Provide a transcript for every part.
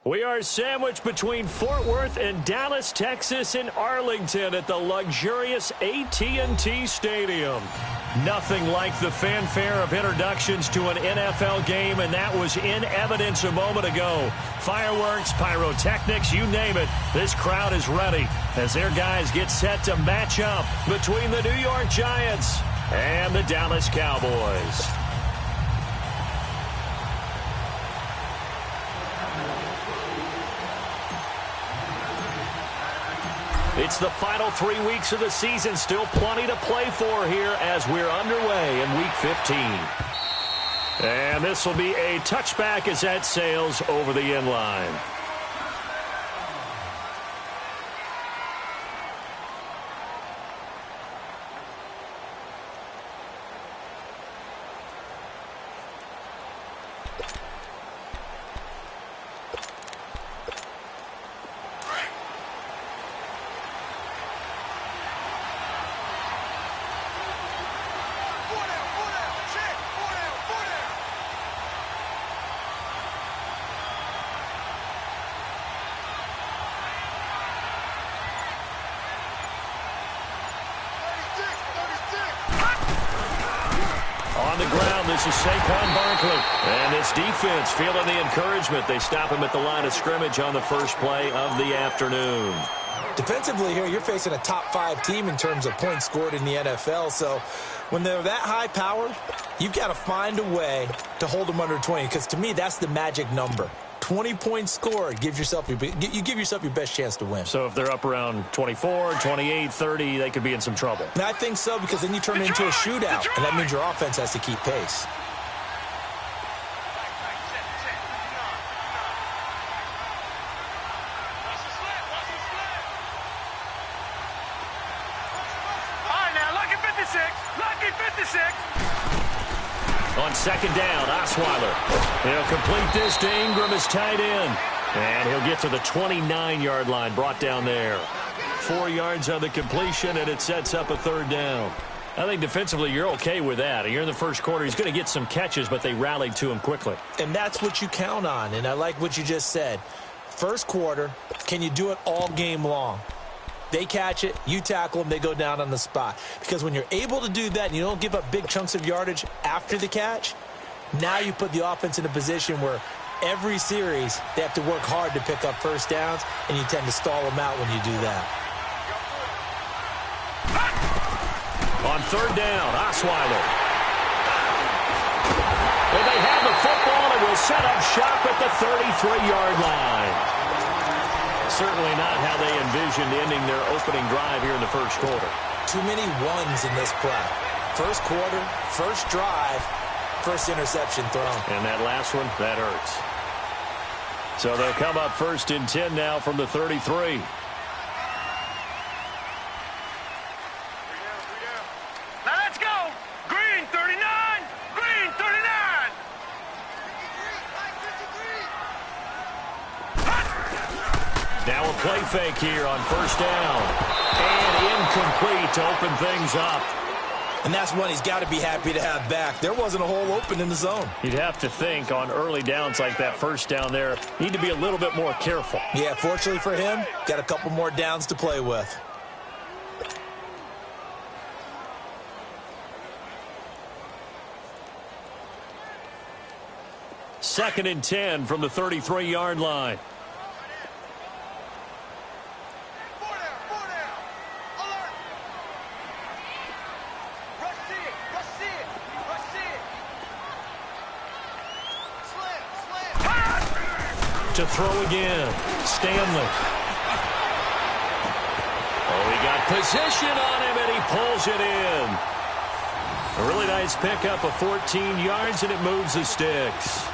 We are sandwiched between Fort Worth and Dallas, Texas in Arlington at the luxurious AT&T Stadium. Nothing like the fanfare of introductions to an NFL game, and that was in evidence a moment ago. Fireworks, pyrotechnics, you name it. This crowd is ready as their guys get set to match up between the New York Giants and the Dallas Cowboys. It's the final 3 weeks of the season. Still plenty to play for here as we're underway in Week 15. And this will be a touchback as that sails over the end line. This is Saquon Barkley. And this defense feeling the encouragement. They stop him at the line of scrimmage on the first play of the afternoon. Defensively here, you're facing a top-5 team in terms of points scored in the NFL. So when they're that high-powered, you've got to find a way to hold them under 20. Because to me, that's the magic number. 20 points scored, you give yourself your best chance to win. So if they're up around 24, 28, 30, they could be in some trouble. And I think so, because then you turn it into a shootout, and that means your offense has to keep pace. On second down, Osweiler. He'll complete this to Ingram as tight end. And he'll get to the 29-yard line, brought down there. 4 yards on the completion, and it sets up a third down. I think defensively you're okay with that. You're in the first quarter. He's going to get some catches, but they rallied to him quickly. And that's what you count on, and I like what you just said. First quarter, can you do it all game long? They catch it, you tackle them, they go down on the spot. Because when you're able to do that and you don't give up big chunks of yardage after the catch, now you put the offense in a position where every series they have to work hard to pick up first downs, and you tend to stall them out when you do that. On third down, Osweiler. And they have the football and will set up shop at the 33-yard line. Certainly not how they envisioned ending their opening drive here in the first quarter. Too many ones in this play. First quarter, first drive, first interception thrown. And that last one, that hurts. So they'll come up first and 10 now from the 33. Now let's go. Green 39. Green 39. Now a play fake here on first down. And incomplete to open things up. And that's one he's got to be happy to have back. There wasn't a hole open in the zone. You'd have to think on early downs like that first down there, need to be a little bit more careful. Yeah, fortunately for him, got a couple more downs to play with. Second and 10 from the 33-yard line. To throw again, Stanley. Oh, he got position on him, and he pulls it in. A really nice pickup of 14 yards, and it moves the sticks.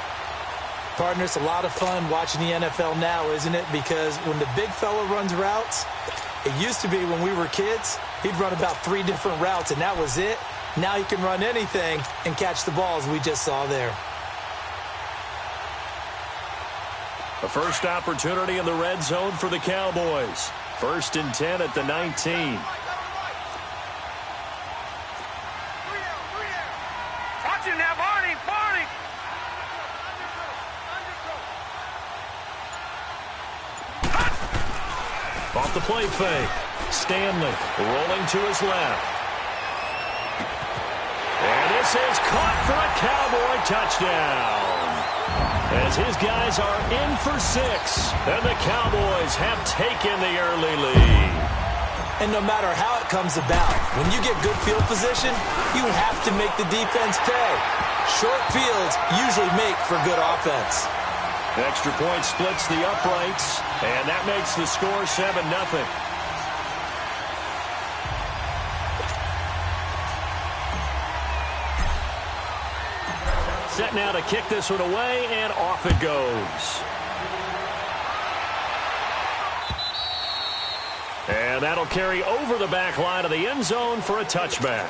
Partner, it's a lot of fun watching the NFL now, isn't it? Because when the big fella runs routes, it used to be when we were kids, he'd run about 3 different routes, and that was it. Now he can run anything and catch the balls we just saw there. A first opportunity in the red zone for the Cowboys. First and 10 at the 19. Watch it now, Barney. Off the play fake. Stanley rolling to his left. And this is caught for a Cowboy touchdown. As his guys are in for 6. And the Cowboys have taken the early lead. And no matter how it comes about, when you get good field position, you have to make the defense pay. Short fields usually make for good offense. Extra point splits the uprights, and that makes the score 7-0. Set now to kick this one away, and off it goes. And that'll carry over the back line of the end zone for a touchback.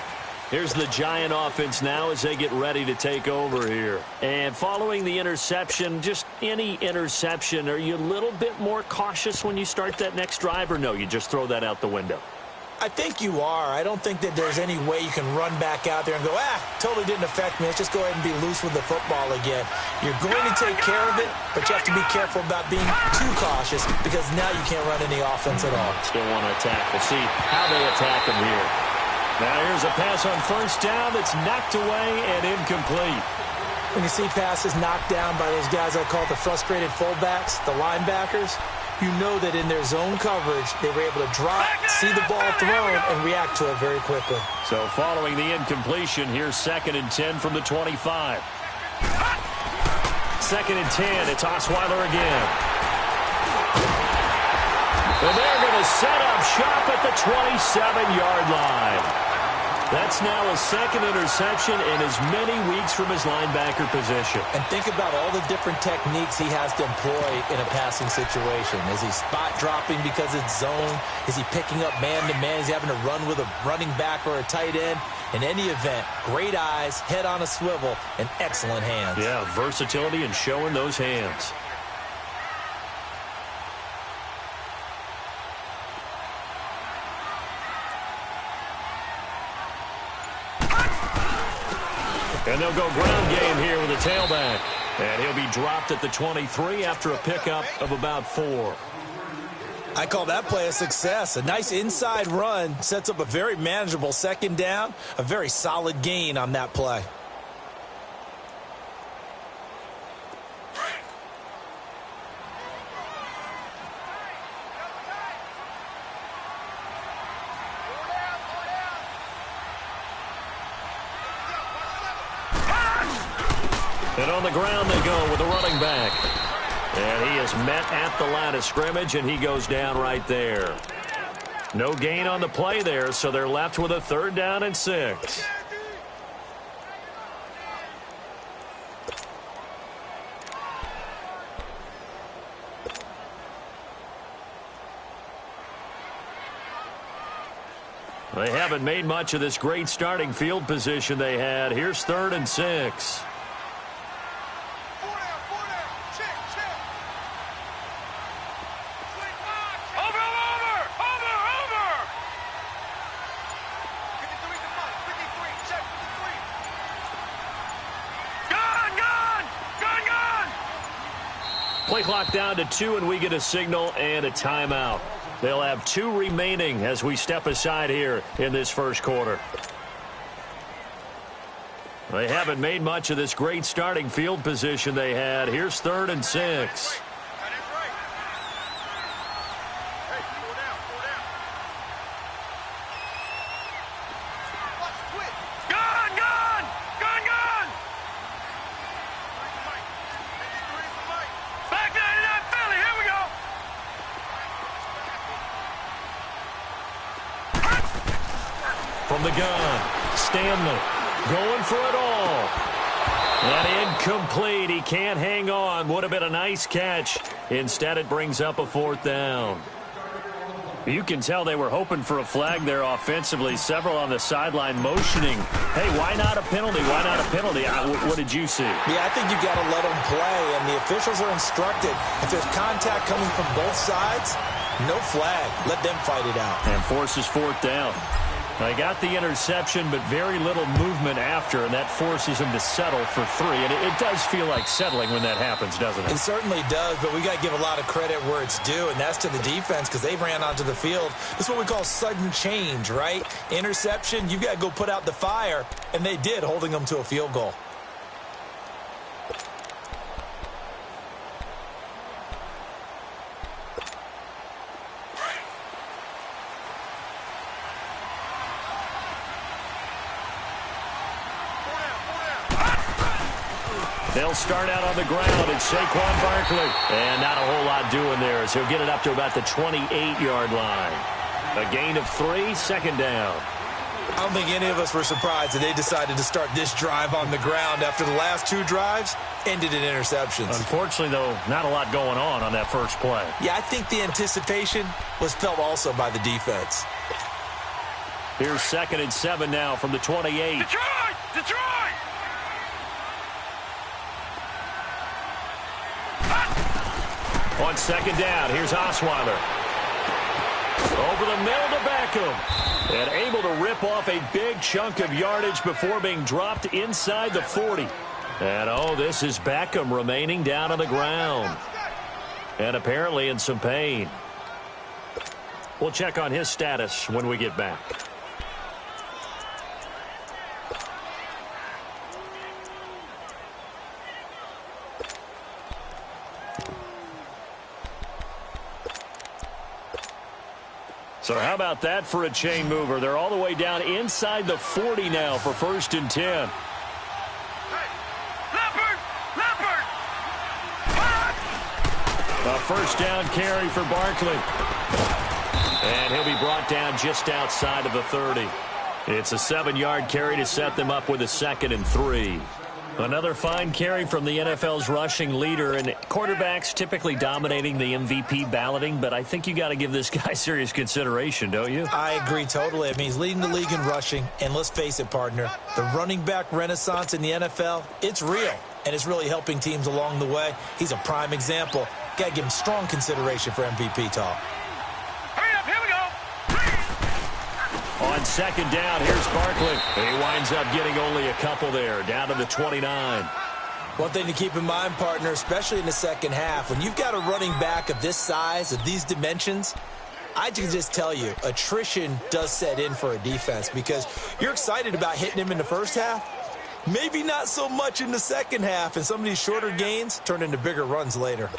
Here's the Giant offense now as they get ready to take over here. And following the interception, just any interception, are you a little bit more cautious when you start that next drive, or no, you just throw that out the window? I think you are. I don't think that there's any way you can run back out there and go, totally didn't affect me. Let's just go ahead and be loose with the football again. You're going to take care of it, but you have to be careful about being too cautious because now you can't run any offense at all. Still want to attack. We'll see how they attack him here. Now here's a pass on first down that's knocked away and incomplete. When you see passes knocked down by those guys I call the frustrated fullbacks, the linebackers, you know that in their zone coverage, they were able to drop, see the ball thrown, and react to it very quickly. So following the incompletion, here's 2nd and 10 from the 25. 2nd and 10, it's Osweiler again. And they're going to set up shop at the 27-yard line. That's now his 2nd interception in as many weeks from his linebacker position. And think about all the different techniques he has to employ in a passing situation. Is he spot dropping because it's zone? Is he picking up man-to-man? Is he having to run with a running back or a tight end? In any event, great eyes, head on a swivel, and excellent hands. Yeah, versatility and showing those hands. And they'll go ground game here with a tailback. And he'll be dropped at the 23 after a pickup of about 4. I call that play a success. A nice inside run sets up a very manageable 2nd down. A very solid gain on that play. And on the ground they go with a running back. And he is met at the line of scrimmage, and he goes down right there. No gain on the play there, so they're left with a 3rd down and 6. They haven't made much of this great starting field position they had. Here's 3rd and 6. Play clock down to 2, and we get a signal and a timeout. They'll have 2 remaining as we step aside here in this first quarter. They haven't made much of this great starting field position they had. Here's 3rd and 6. From the gun, Stanley going for it all. And incomplete. He can't hang on. Would have been a nice catch. Instead, it brings up a 4th down. You can tell they were hoping for a flag there offensively. Several on the sideline motioning. Hey, why not a penalty? Why not a penalty? What did you see? Yeah, I think you got to let them play, and the officials are instructed. If there's contact coming from both sides, no flag. Let them fight it out. And forces 4th down. They got the interception, but very little movement after, and that forces him to settle for 3. And it does feel like settling when that happens, doesn't it? It certainly does, but we got to give a lot of credit where it's due, and that's to the defense because they ran onto the field. This is what we call sudden change, right? Interception, you got to go put out the fire, and they did, holding them to a field goal. They'll start out on the ground. It's Saquon Barkley. And not a whole lot doing there as he'll get it up to about the 28-yard line. A gain of 3, second down. I don't think any of us were surprised that they decided to start this drive on the ground after the last 2 drives ended in interceptions. Unfortunately, though, not a lot going on that first play. Yeah, I think the anticipation was felt also by the defense. Here's 2nd and 7 now from the 28. Detroit! Detroit! On 2nd down, here's Osweiler. Over the middle to Beckham. And able to rip off a big chunk of yardage before being dropped inside the 40. And, this is Beckham remaining down on the ground. And apparently in some pain. We'll check on his status when we get back. So how about that for a chain mover? They're all the way down inside the 40 now for 1st and 10. Hey, Leopard! Leopard! A 1st down carry for Barkley. And he'll be brought down just outside of the 30. It's a 7-yard carry to set them up with a 2nd and 3. Another fine carry from the NFL's rushing leader, and quarterbacks typically dominating the MVP balloting, but I think you got to give this guy serious consideration, don't you? I agree totally. I mean, he's leading the league in rushing, and let's face it, partner, the running back renaissance in the NFL, it's real, and it's really helping teams along the way. He's a prime example. Got to give him strong consideration for MVP talk. Hurry up, here we go! On 2nd down, here's Barkley. He winds up getting only a couple there, down to the 29. One thing to keep in mind, partner, especially in the second half, when you've got a running back of this size, of these dimensions, I can just tell you, attrition does set in for a defense because you're excited about hitting him in the first half, maybe not so much in the second half, and some of these shorter gains turn into bigger runs later.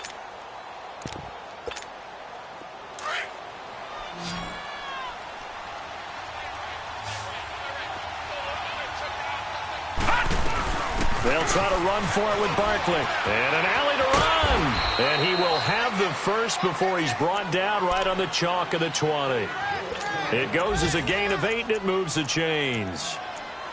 They'll try to run for it with Barkley. And an alley to run. And he will have the first before he's brought down right on the chalk of the 20. It goes as a gain of 8, and it moves the chains.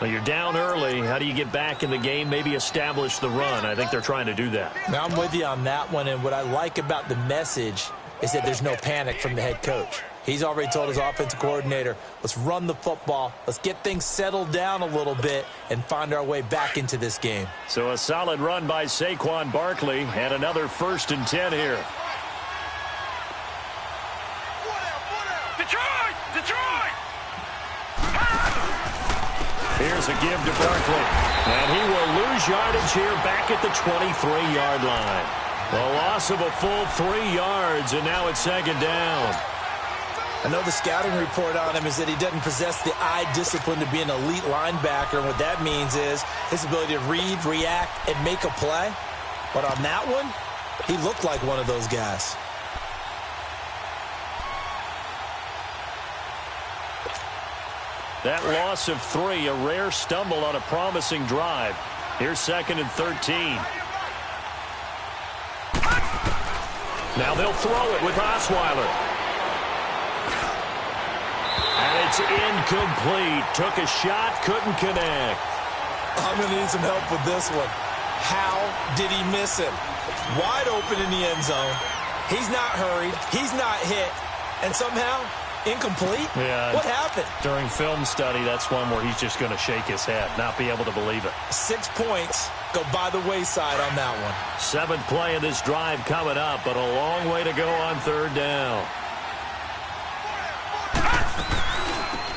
Well, you're down early. How do you get back in the game, maybe establish the run? I think they're trying to do that. Now, I'm with you on that one, and what I like about the message is that there's no panic from the head coach. He's already told his offensive coordinator, let's run the football, let's get things settled down a little bit and find our way back into this game. So a solid run by Saquon Barkley and another 1st and 10 here. Detroit! Detroit! Here's a give to Barkley. And he will lose yardage here back at the 23-yard line. A loss of a full 3 yards, and now it's 2nd down. I know the scouting report on him is that he doesn't possess the eye discipline to be an elite linebacker. And what that means is his ability to read, react, and make a play. But on that one, he looked like one of those guys. That loss of 3, a rare stumble on a promising drive. Here's 2nd and 13. Now they'll throw it with Osweiler. And it's incomplete. Took a shot, couldn't connect. I'm going to need some help with this one. How did he miss it? Wide open in the end zone. He's not hurried. He's not hit. And somehow, incomplete? Yeah. What happened? During film study, that's one where he's just going to shake his head, not be able to believe it. 6 points go by the wayside on that one. 7th play of this drive coming up, but a long way to go on 3rd down.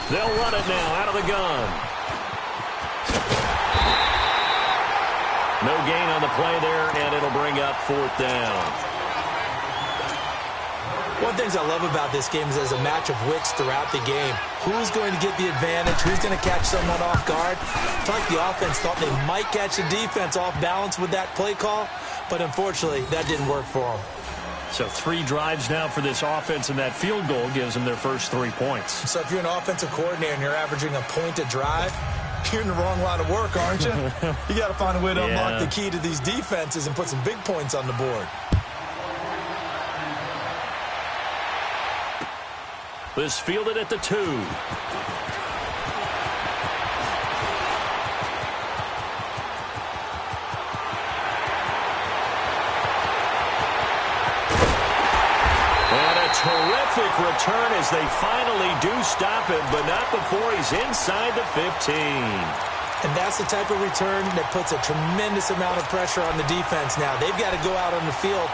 They'll run it now out of the gun. No gain on the play there, and it'll bring up 4th down. One of the things I love about this game is there's a match of wits throughout the game. Who's going to get the advantage? Who's going to catch someone off guard? I feel like the offense thought they might catch the defense off balance with that play call, but unfortunately, that didn't work for them. So 3 drives now for this offense, and that field goal gives them their first 3 points. So if you're an offensive coordinator and you're averaging a point a drive, you're in the wrong line of work, aren't you? You got to find a way to unlock the key to these defenses and put some big points on the board. This fielded at the 2. Terrific return as they finally do stop him, but not before he's inside the 15. And that's the type of return that puts a tremendous amount of pressure on the defense now. They've got to go out on the field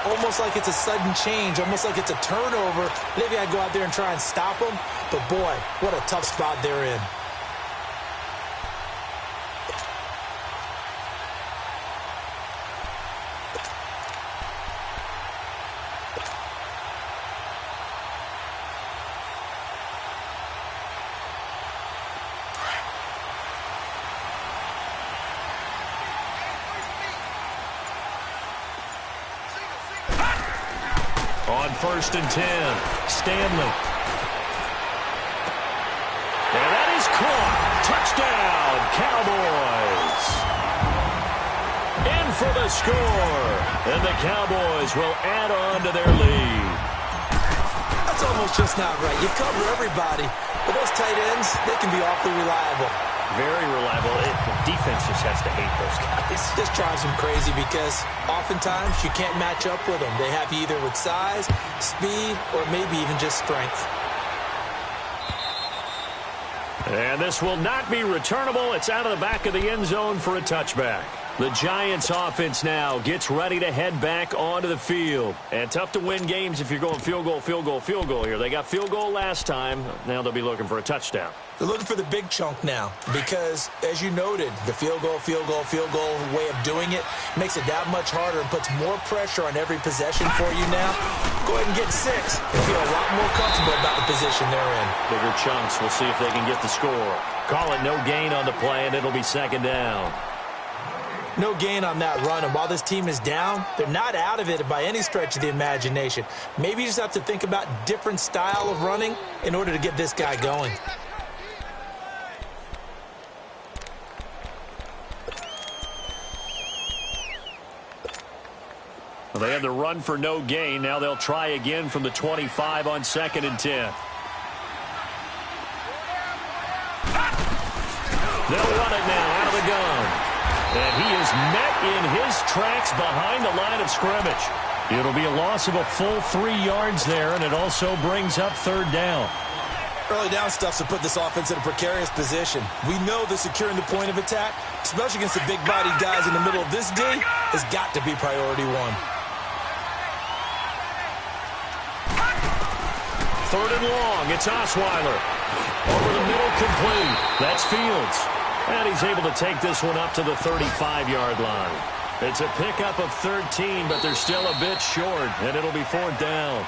almost like it's a sudden change, almost like it's a turnover. They've got to go out there and try and stop them. But, boy, what a tough spot they're in. On 1st and 10, Stanley. And that is caught. Touchdown, Cowboys. In for the score. And the Cowboys will add on to their lead. That's almost just not right. You cover everybody, but those tight ends, they can be awfully reliable. Very reliable. The defense just has to hate those guys. This drives them crazy because oftentimes you can't match up with them. They have you either with size, speed, or maybe even just strength. And this will not be returnable. It's out of the back of the end zone for a touchback. The Giants offense now gets ready to head back onto the field. And tough to win games if you're going field goal, field goal, field goal here. They got field goal last time. Now they'll be looking for a touchdown. They're looking for the big chunk now because, as you noted, the field goal way of doing it makes it that much harder and puts more pressure on every possession for you now. Go ahead and get 6 and feel a lot more comfortable about the position they're in. Bigger chunks. We'll see if they can get the score. Call it no gain on the play, and it'll be 2nd down. No gain on that run, and while this team is down, they're not out of it by any stretch of the imagination. Maybe you just have to think about different style of running in order to get this guy going. Well, they had the run for no gain. Now they'll try again from the 25 on 2nd and 10. They'll run it now out of the gun. And he is met in his tracks behind the line of scrimmage. It'll be a loss of a full 3 yards there, and it also brings up 3rd down. Early down stuff's to put this offense in a precarious position. We know that securing the point of attack, especially against the big-bodied guys in the middle of this D, has got to be priority 1. 3rd and long. It's Osweiler. Over the middle, complete. That's Fields. And he's able to take this one up to the 35-yard line. It's a pickup of 13, but they're still a bit short, and it'll be 4th down.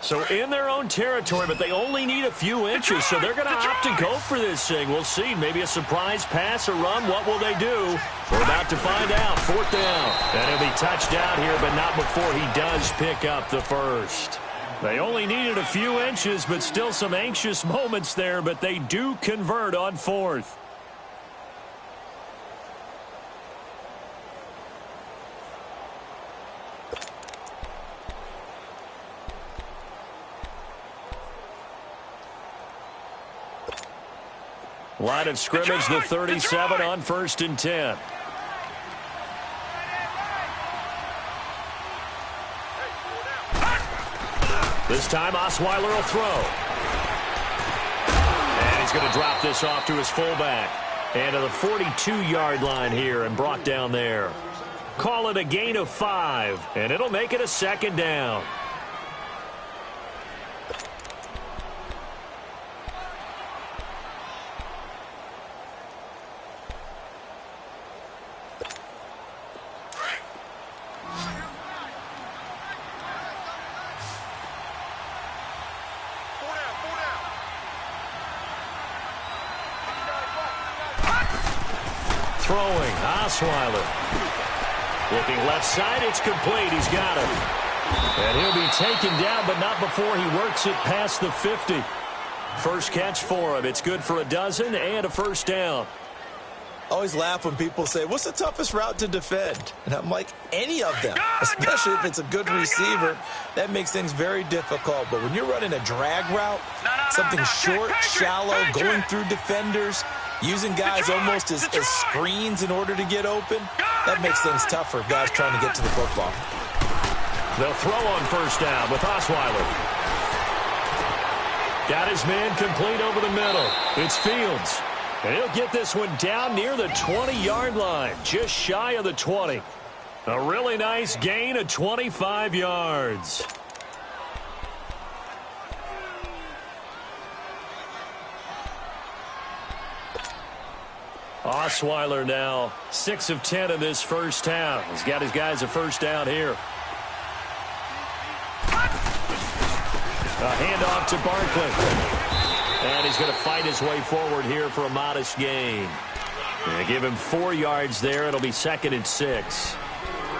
So in their own territory, but they only need a few inches, so they're going to opt to go for this thing. We'll see. Maybe a surprise pass or run. What will they do? We're about to find out. 4th down. And he'll be touched out here, but not before he does pick up the first. They only needed a few inches, but still some anxious moments there, but they do convert on 4th. Line of scrimmage, the 37 on 1st and 10. This time Osweiler will throw. And he's going to drop this off to his fullback. And to the 42-yard line here and brought down there. Call it a gain of 5, and it'll make it a 2nd down. Throwing, Osweiler. Looking left side, it's complete. He's got it. And he'll be taken down, but not before he works it past the 50. First catch for him. It's good for a dozen and a 1st down. I always laugh when people say, what's the toughest route to defend? And I'm like, any of them, especially if it's a good receiver. That makes things very difficult. But when you're running a drag route, something short, shallow, going through defenders, using guys almost as screens in order to get open, that makes things tough for guys trying to get to the football. They'll throw on 1st down with Osweiler. Got his man complete over the middle. It's Fields. And he'll get this one down near the 20-yard line, just shy of the 20. A really nice gain of 25 yards. Osweiler now 6 of 10 in this first half. He's got his guys a 1st down here. A handoff to Barkley. And he's going to fight his way forward here for a modest gain. They give him 4 yards there. It'll be 2nd and 6.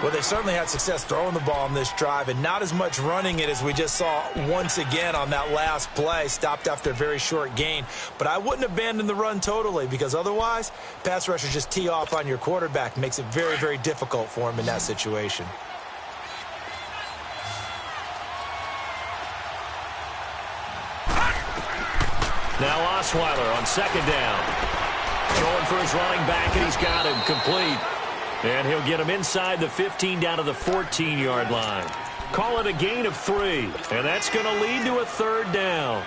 Well, they certainly had success throwing the ball on this drive and not as much running it as we just saw once again on that last play. Stopped after a very short gain. But I wouldn't abandon the run totally because otherwise, pass rushers just tee off on your quarterback. Makes it very, very difficult for him in that situation. Now Osweiler on 2nd down. Throwing for his running back, and he's got him complete. And he'll get him inside the 15 down to the 14-yard line. Call it a gain of 3, and that's going to lead to a 3rd down.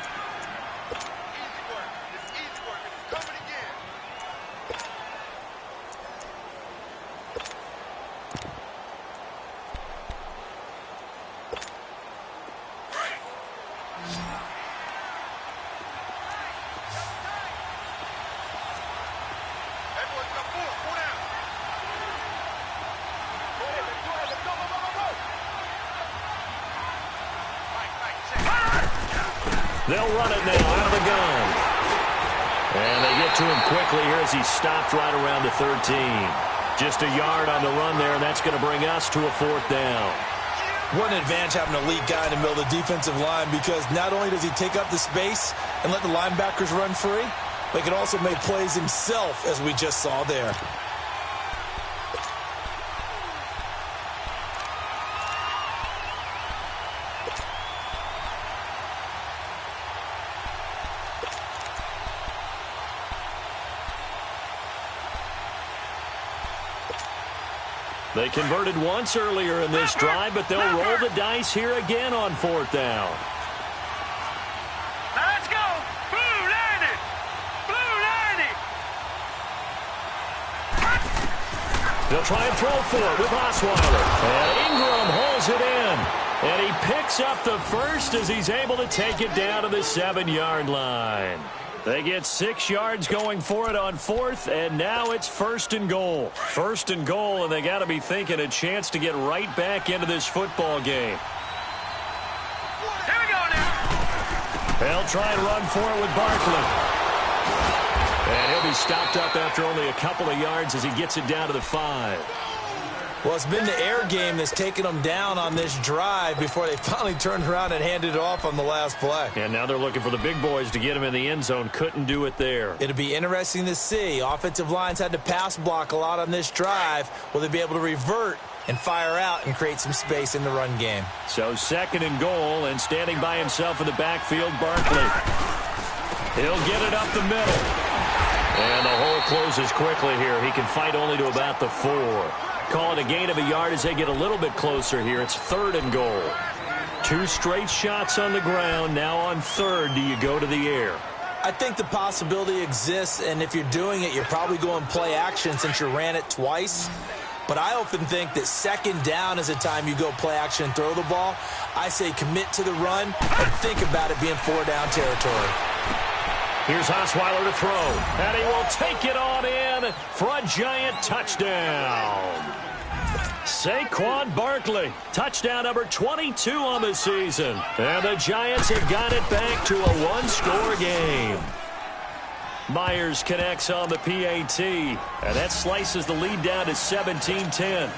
They'll run it now out of the gun. And they get to him quickly here as he stopped right around the 13. Just a yard on the run there, and that's going to bring us to a 4th down. What an advantage having an elite guy in the middle of the defensive line, because not only does he take up the space and let the linebackers run free, but he can also make plays himself, as we just saw there. They converted once earlier in this drive, but they'll roll the dice here again on 4th down. Now let's go. Blue landed. Blue landed. They'll try and throw for it with Osweiler. And Ingram holds it in. And he picks up the first as he's able to take it down to the 7-yard line. They get 6 yards going for it on 4th, and now it's 1st and goal. 1st and goal, and they got to be thinking a chance to get right back into this football game. Here we go now. They'll try and run for it with Barkley. And he'll be stopped up after only a couple of yards as he gets it down to the 5. Well, it's been the air game that's taken them down on this drive before they finally turned around and handed it off on the last play. And now they're looking for the big boys to get him in the end zone. Couldn't do it there. It'll be interesting to see. Offensive lines had to pass block a lot on this drive. Will they be able to revert and fire out and create some space in the run game? So 2nd and goal, and standing by himself in the backfield, Barkley. He'll get it up the middle. And the hole closes quickly here. He can fight only to about the 4. Call it a gain of a yard as they get a little bit closer here. It's 3rd and goal. 2 straight shots on the ground. Now on 3rd, do you go to the air? I think the possibility exists, and if you're doing it, you're probably going play action since you ran it twice. But I often think that 2nd down is the time you go play action and throw the ball. I say commit to the run and think about it being 4-down territory. Here's Osweiler to throw, and he will take it on in for a Giant touchdown. Saquon Barkley, touchdown number 22 on the season. And the Giants have got it back to a 1-score game. Myers connects on the PAT, and that slices the lead down to 17-10.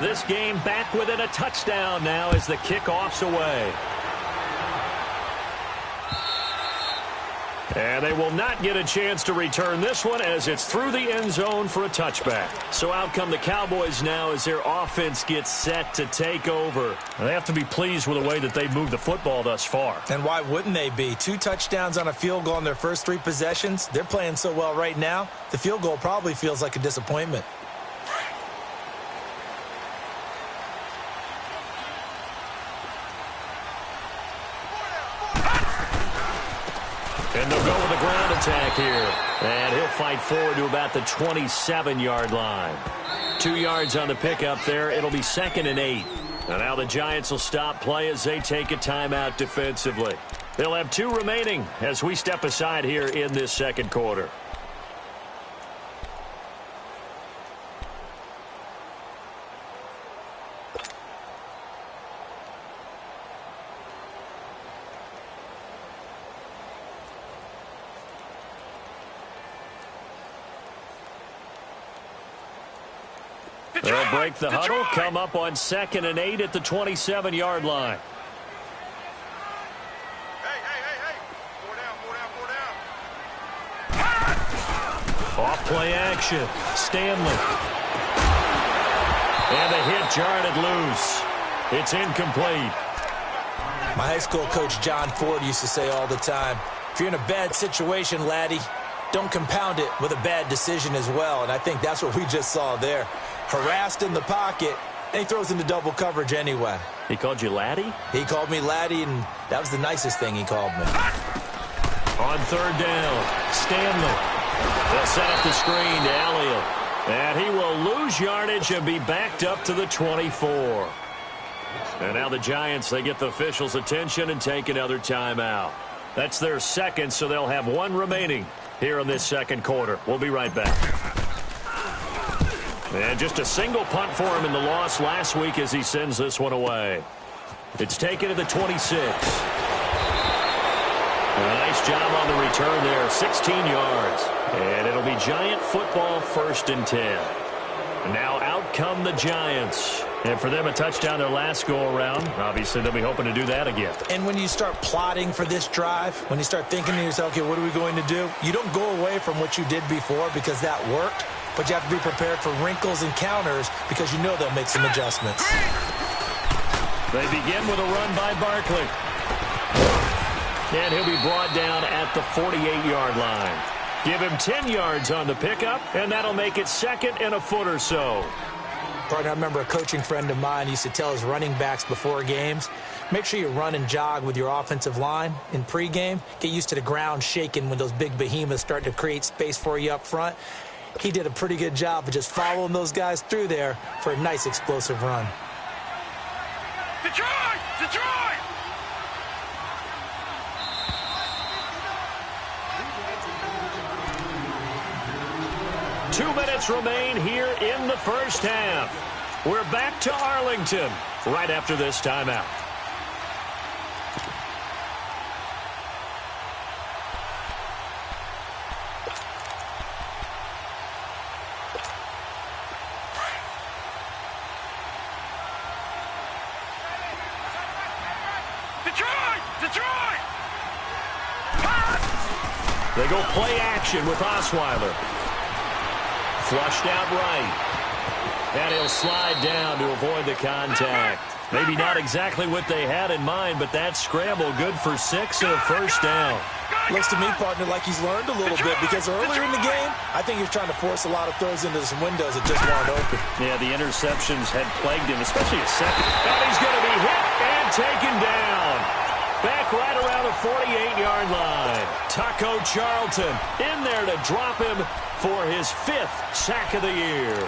This game back within a touchdown now as the kickoff's away. And they will not get a chance to return this one as it's through the end zone for a touchback. So out come the Cowboys now as their offense gets set to take over. They have to be pleased with the way that they've moved the football thus far. And why wouldn't they be? 2 touchdowns on a field goal in their first 3 possessions. They're playing so well right now, the field goal probably feels like a disappointment. And they'll go with the ground attack here. And he'll fight forward to about the 27-yard line. 2 yards on the pickup there. It'll be 2nd and 8. And now the Giants will stop play as they take a timeout defensively. They'll have 2 remaining as we step aside here in this 2nd quarter. They'll break the huddle, come up on 2nd and 8 at the 27-yard line. Hey. 4 down. Off play action. Stanley. And the hit jarred it loose. It's incomplete. My high school coach John Ford used to say all the time, if you're in a bad situation, laddie, don't compound it with a bad decision as well. And I think that's what we just saw there. Harassed in the pocket, and he throws into double coverage anyway. He called you laddie? He called me laddie, and that was the nicest thing he called me. On 3rd down, Stanley. They'll set up the screen to Elliott. And he will lose yardage and be backed up to the 24. And now the Giants, they get the officials' attention and take another timeout. That's their 2nd, so they'll have 1 remaining here in this 2nd quarter. We'll be right back. And just a single punt for him in the loss last week as he sends this one away. It's taken to the 26. A nice job on the return there, 16 yards. And it'll be Giant football, 1st and 10. Now out come the Giants. And for them, a touchdown their last go-around. Obviously, they'll be hoping to do that again. And when you start plotting for this drive, when you start thinking to yourself, okay, what are we going to do? You don't go away from what you did before because that worked. But you have to be prepared for wrinkles and counters because you know they'll make some adjustments. They begin with a run by Barkley. And he'll be brought down at the 48-yard line. Give him 10 yards on the pickup, and that'll make it 2nd and a foot or so. Partner, I remember a coaching friend of mine used to tell his running backs before games, make sure you run and jog with your offensive line in pregame. Get used to the ground shaking when those big behemoths start to create space for you up front. He did a pretty good job of just following those guys through there for a nice explosive run. Detroit! 2 minutes remain here in the 1st half. We're back to Arlington right after this timeout. Detroit! Detroit! They go play action with Osweiler. Flushed out right. And he'll slide down to avoid the contact. Maybe not exactly what they had in mind, but that scramble good for 6 and a first down. Looks to me, partner, like he's learned a little bit because earlier in the game, I think he was trying to force a lot of throws into some windows that just weren't open. Yeah, the interceptions had plagued him, especially a second. And he's going to be hit and taken down. Back right around the 48-yard line. Taco Charlton in there to drop him for his 5th sack of the year.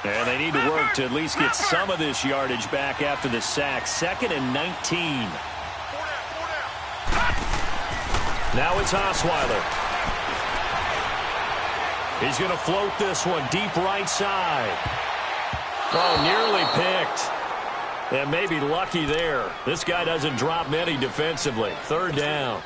And they need to work to at least get some of this yardage back after the sack. 2nd and 19. Now it's Osweiler. He's going to float this one deep right side. Oh, nearly picked. And maybe lucky there. This guy doesn't drop many defensively. 3rd down.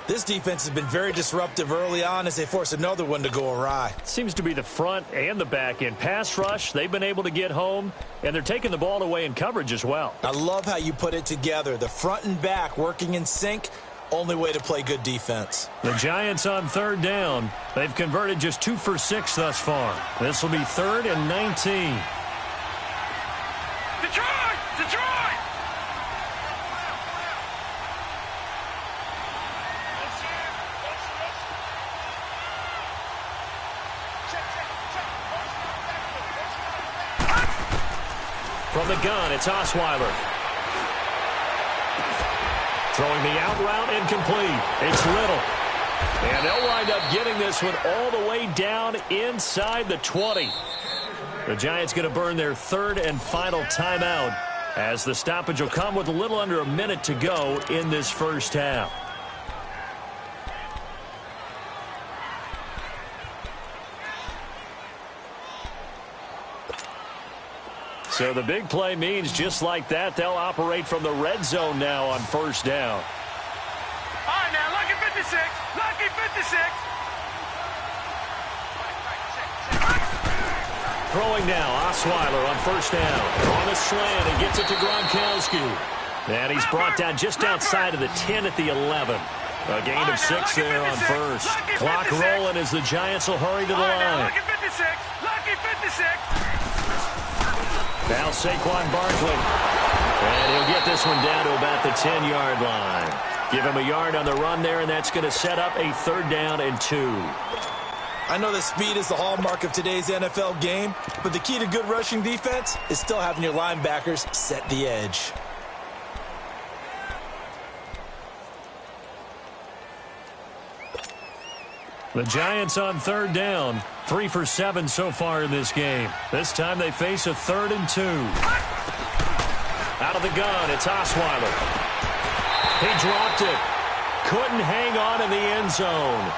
This defense has been very disruptive early on as they force another one to go awry. Seems to be the front and the back end. Pass rush, they've been able to get home, and they're taking the ball away in coverage as well. I love how you put it together. The front and back working in sync, only way to play good defense. The Giants on 3rd down. They've converted just 2 for 6 thus far. This will be 3rd and 19. Detroit! Detroit! From the gun, it's Osweiler. Throwing the out route incomplete. It's Little. And they'll wind up getting this one all the way down inside the 20. The Giants going to burn their 3rd and final timeout as the stoppage will come with a little under a minute to go in this first half. So the big play means just like that, they'll operate from the red zone now on 1st down. All right, now, lucky 56. Lucky 56. Throwing now, Osweiler on 1st down. On a slant, and gets it to Gronkowski. And he's brought down just outside of the 10 at the 11. A gain of 6 there on 1st. Clock rolling as the Giants will hurry to the line. Lucky 56. Lucky 56. Now Saquon Barkley. And he'll get this one down to about the 10-yard line. Give him a yard on the run there, and that's going to set up a 3rd down and 2. I know that speed is the hallmark of today's NFL game, but the key to good rushing defense is still having your linebackers set the edge. The Giants on 3rd down. 3 for 7 so far in this game. This time they face a 3rd and 2. Out of the gun, it's Osweiler. He dropped it. Couldn't hang on in the end zone.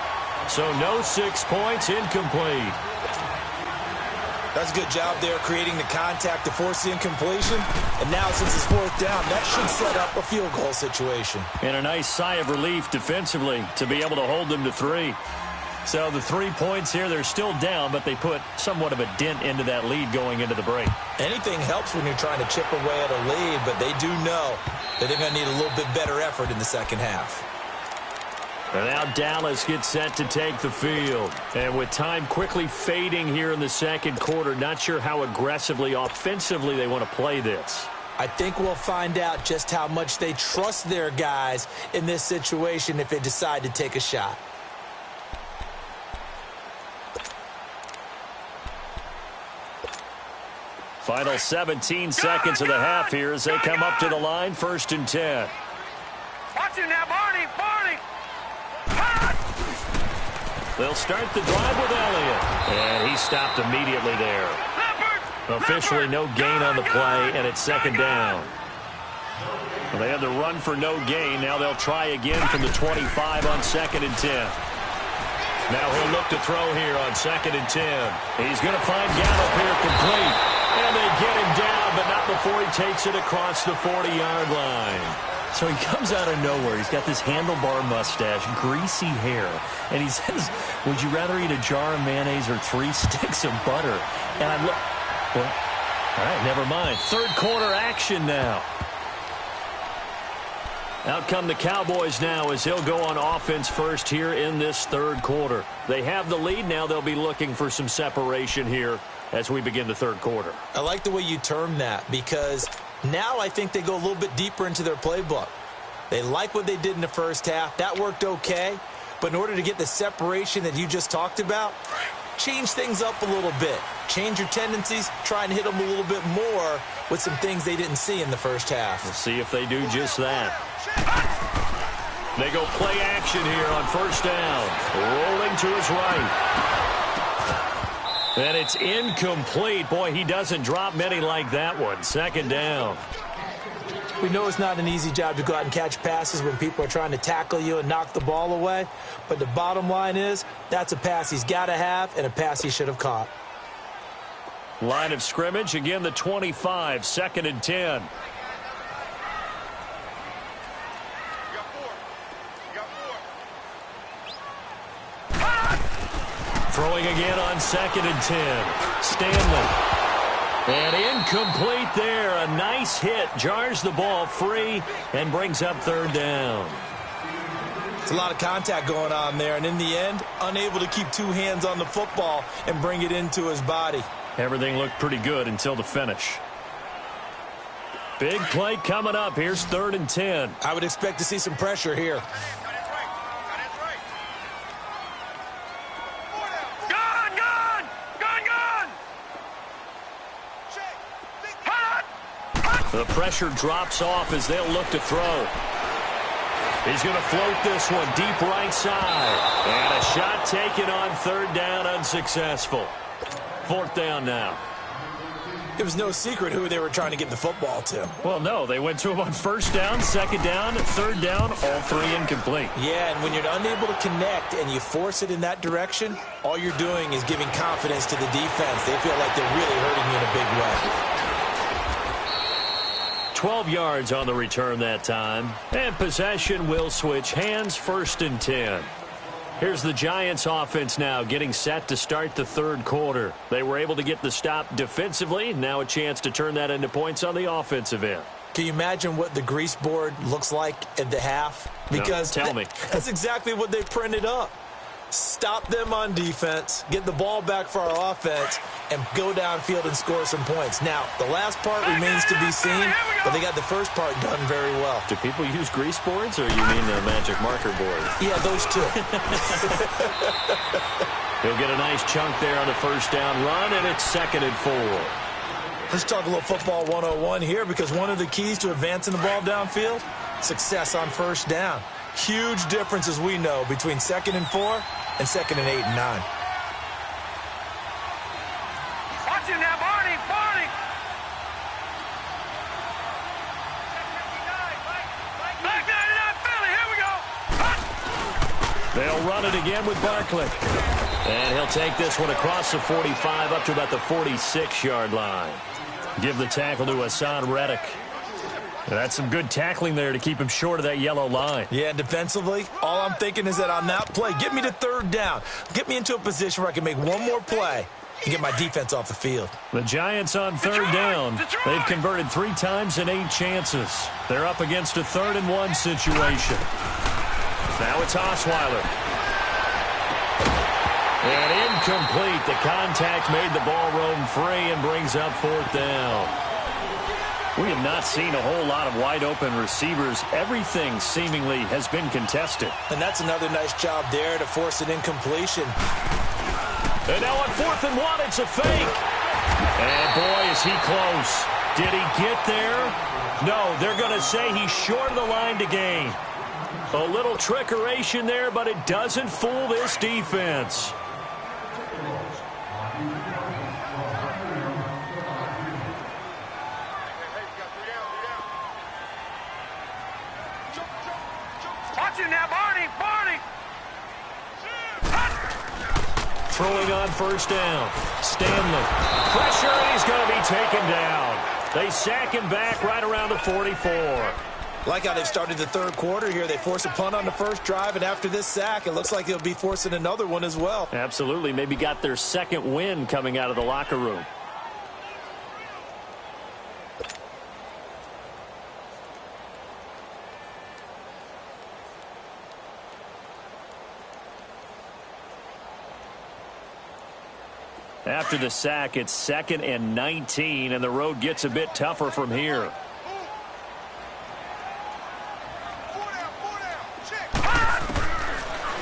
So no 6 points, incomplete. That's a good job there creating the contact to force the incompletion. And now since it's 4th down, that should set up a field goal situation. And a nice sigh of relief defensively to be able to hold them to 3. So the 3 points here, they're still down, but they put somewhat of a dent into that lead going into the break. Anything helps when you're trying to chip away at a lead, but they do know that they're going to need a little bit better effort in the second half. And now Dallas gets set to take the field. And with time quickly fading here in the second quarter, not sure how aggressively, offensively they want to play this. I think we'll find out just how much they trust their guys in this situation if they decide to take a shot. Final 17 seconds of the half here as they come up to the line, 1st and 10. Watch it now, Barney. Barney. They'll start the drive with Elliott. And he stopped immediately there. Officially no gain on the play, and it's 2nd down. Well, they had the run for no gain. Now they'll try again from the 25 on 2nd and 10. Now he'll look to throw here on 2nd and 10. He's going to find Gallup here complete. And they get him down, but not before he takes it across the 40-yard line. So he comes out of nowhere. He's got this handlebar mustache, greasy hair, and he says, would you rather eat a jar of mayonnaise or 3 sticks of butter? And I look, well, all right, never mind. Third quarter action now. Out come the Cowboys now as he'll go on offense first here in this third quarter. They have the lead. Now they'll be looking for some separation here as we begin the third quarter. I like the way you term that because now I think they go a little bit deeper into their playbook. They like what they did in the first half. That worked okay. But in order to get the separation that you just talked about, change things up a little bit. Change your tendencies. Try and hit them a little bit more with some things they didn't see in the first half. We'll see if they do just that. They go play action here on first down. Rolling to his right. And it's incomplete. Boy, he doesn't drop many like that one. Second down. We know it's not an easy job to go out and catch passes when people are trying to tackle you and knock the ball away. But the bottom line is that's a pass he's got to have and a pass he should have caught. Line of scrimmage, again the 25, second and 10. Throwing again on second and 10. Stanley. And incomplete there. A nice hit. Jars the ball free and brings up third down. It's a lot of contact going on there. And in the end, unable to keep 2 hands on the football and bring it into his body. Everything looked pretty good until the finish. Big play coming up. Here's third and 10. I would expect to see some pressure here. The pressure drops off as they'll look to throw. He's going to float this one deep right side. And a shot taken on third down, unsuccessful. Fourth down now. It was no secret who they were trying to get the football to. Well, no, they went to him on first down, second down, third down, all 3 incomplete. Yeah, and when you're unable to connect and you force it in that direction, all you're doing is giving confidence to the defense. They feel like they're really hurting you in a big way. 12 yards on the return that time. And possession will switch hands, first and 10. Here's the Giants offense now getting set to start the third quarter. They were able to get the stop defensively. Now a chance to turn that into points on the offensive end. Can you imagine what the grease board looks like at the half? Because no, tell me. That's exactly what they printed up. Stop them on defense, get the ball back for our offense, and go downfield and score some points. Now, the last part remains to be seen, but they got the first part done very well. Do people use grease boards, or you mean the magic marker board? Yeah, those two. He'll get a nice chunk there on the first down run, and it's second and 4. Let's talk a little football 101 here, because one of the keys to advancing the ball downfield, success on first down. Huge difference, as we know, between second and 4 and second and 8 and 9. Watch it now, Barney! Barney! Back 99 Philly, here we go! Hut! They'll run it again with Barkley. And he'll take this one across the 45 up to about the 46-yard line. Give the tackle to Hassan Reddick. That's some good tackling there to keep him short of that yellow line. Yeah, defensively, all I'm thinking is that on that play, get me to third down. Get me into a position where I can make one more play and get my defense off the field. The Giants on third down. They've converted 3 times in 8 chances. They're up against a 3rd and 1 situation. Now it's Osweiler. And incomplete. The contact made the ball roam free and brings up 4th down. We have not seen a whole lot of wide-open receivers. Everything seemingly has been contested. And that's another nice job there to force an incompletion. And now on 4th and 1, it's a fake. And boy, is he close. Did he get there? No, they're going to say he's short of the line to gain. A little trickeration there, but it doesn't fool this defense. Now, Barney! Barney! Throwing on first down. Stanley. Pressure, and he's going to be taken down. They sack him back right around the 44. Like how they've started the third quarter here. They force a punt on the first drive, and after this sack, it looks like they'll be forcing another one as well. Absolutely. Maybe got their second win coming out of the locker room. After the sack, it's 2nd and 19, and the road gets a bit tougher from here.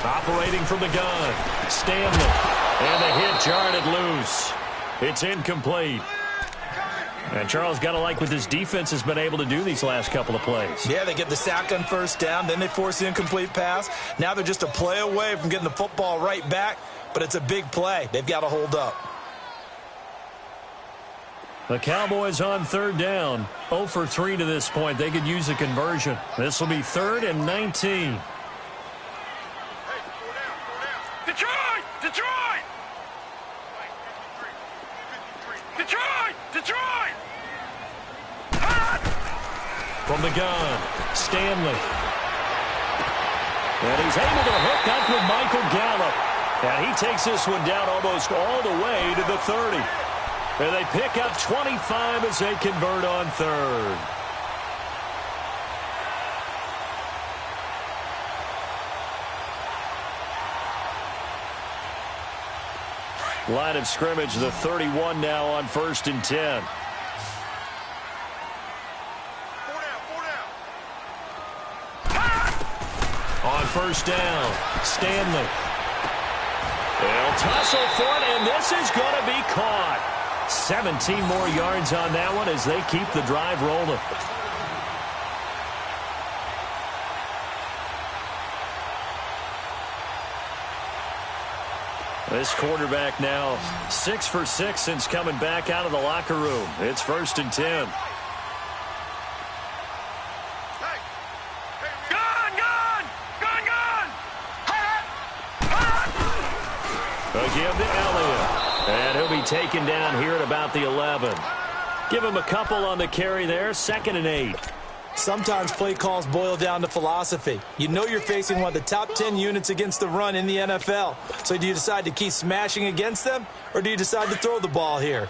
Operating from the gun, Stanley. And the hit jarred loose. It's incomplete. And Charles, got to like what this defense has been able to do these last couple of plays. Yeah, they get the sack on first down, then they force the incomplete pass. Now they're just a play away from getting the football right back, but it's a big play. They've got to hold up. The Cowboys on third down. 0 for 3 to this point. They could use a conversion. This will be 3rd and 19. Detroit! Detroit! Detroit! Detroit! From the gun, Stanley. And he's able to hook up with Michael Gallup. And he takes this one down almost all the way to the 30. And they pick up 25 as they convert on third. Line of scrimmage, the 31 now on 1st and 10. On 1st down, Stanley. They'll tussle for it, and this is going to be caught. 17 more yards on that one as they keep the drive rolling. This quarterback now 6 for 6 since coming back out of the locker room. It's 1st and 10. Again to Elliott. And he'll be taken down here at about the 11. Give him a couple on the carry there. 2nd and 8. Sometimes play calls boil down to philosophy. You know you're facing one of the top 10 units against the run in the NFL. So do you decide to keep smashing against them, or do you decide to throw the ball here?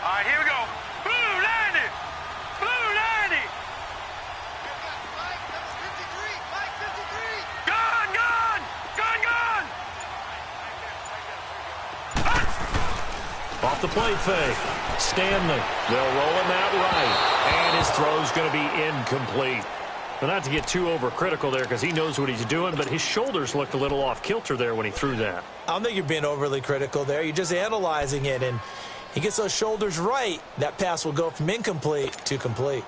All right, here we go. Blue 90! Blue 90! Gun, gun! Gun, gun! Off the play fake. Stanley. They'll roll him out right. And his throw's going to be incomplete. But not to get too overcritical there because he knows what he's doing, but his shoulders looked a little off kilter there when he threw that. I don't think you're being overly critical there. You're just analyzing it, and he gets those shoulders right. That pass will go from incomplete to complete.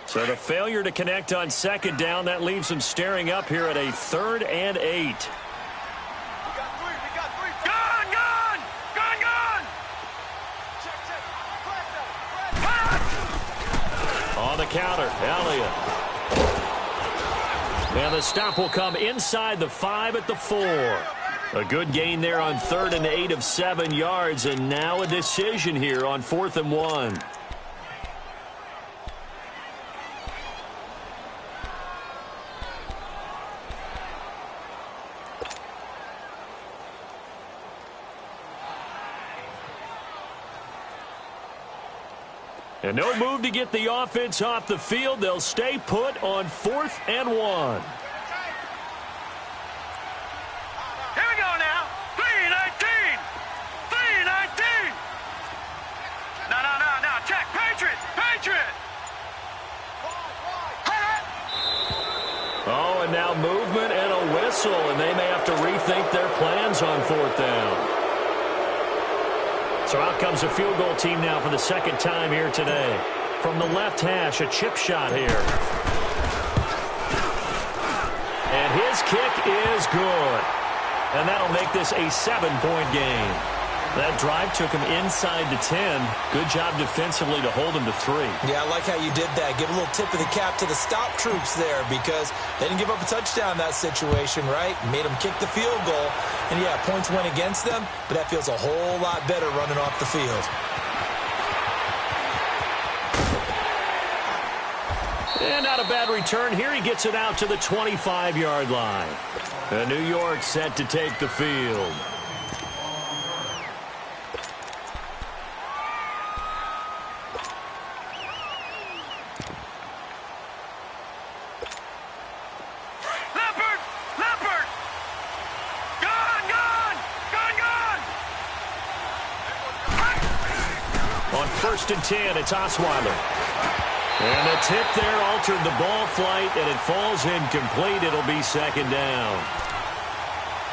So the failure to connect on 2nd down, that leaves him staring up here at a 3rd and 8. Gun, gun! Gun, gun! On the counter, Elliott. And the stop will come inside the 5 at the 4. A good gain there on 3rd and 8 of 7 yards, and now a decision here on 4th and 1. And no move to get the offense off the field. They'll stay put on 4th and 1. Here we go now. 3-19. 3-19. No. Check. Patriot. Patriot. Oh, and now movement and a whistle, and they may have to rethink their plans on 4th down. So out comes a field goal team now for the 2nd time here today. From the left hash, a chip shot here. And his kick is good. And that'll make this a 7-point game. That drive took him inside the 10. Good job defensively to hold him to 3. Yeah, I like how you did that. Give a little tip of the cap to the stop troops there because they didn't give up a touchdown in that situation, right? Made them kick the field goal. And, yeah, points went against them, but that feels a whole lot better running off the field. And not a bad return here. He gets it out to the 25-yard line. And New York set to take the field. On 1st and 10, it's Osweiler. And the tip there altered the ball flight, and it falls incomplete. It'll be 2nd down.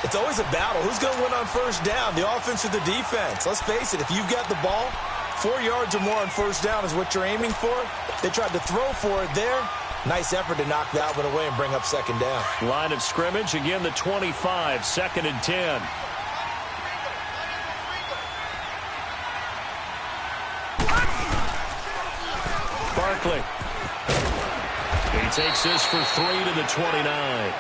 It's always a battle. Who's going to win on 1st down, the offense or the defense? Let's face it, if you've got the ball, 4 yards or more on 1st down is what you're aiming for. They tried to throw for it there. Nice effort to knock that one away and bring up 2nd down. Line of scrimmage, again the 25, 2nd and 10. Barkley. He takes this for 3 to the 29.